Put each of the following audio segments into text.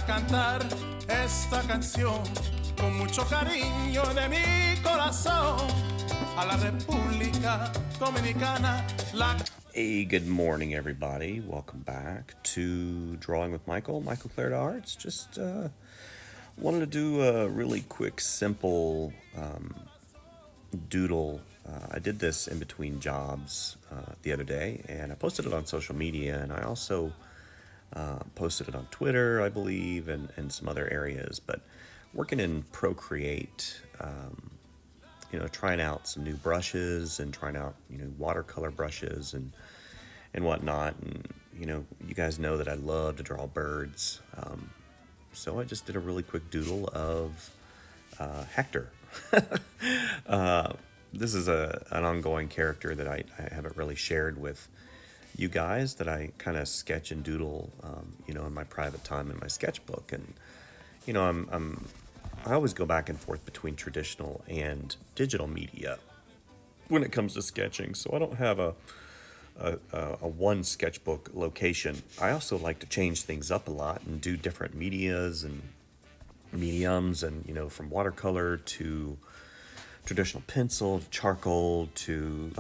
a cantar esta canción con mucho cariño de mi corazón a la República Dominicana. Hey, good morning, everybody. Welcome back to Drawing with Michael Clarida Arts. Just wanted to do a really quick, simple doodle. I did this in between jobs the other day, and I posted it on social media, and I also posted it on Twitter, I believe, and some other areas. But working in Procreate, trying out some new brushes and trying out, watercolor brushes and whatnot. And, you guys know that I love to draw birds. So I just did a really quick doodle of Hector. This is an ongoing character that I haven't really shared with you guys, that I kind of sketch and doodle, in my private time in my sketchbook. And, I always go back and forth between traditional and digital media when it comes to sketching. So I don't have a one sketchbook location. I also like to change things up a lot and do different mediums, and from watercolor to traditional pencil, charcoal to,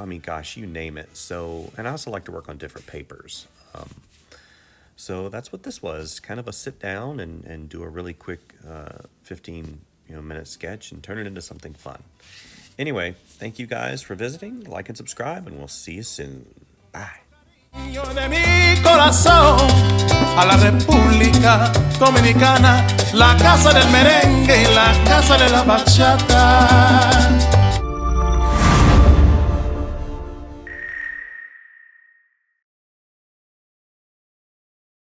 you name it. So, and I also like to work on different papers. So that's what this was, kind of a sit down and do a really quick 15 minute sketch and turn it into something fun. Anyway, thank you guys for visiting. Like and subscribe, and we'll see you soon. Bye. De mi corazón a la República Dominicana, la casa del merengue y la casa de la bachata.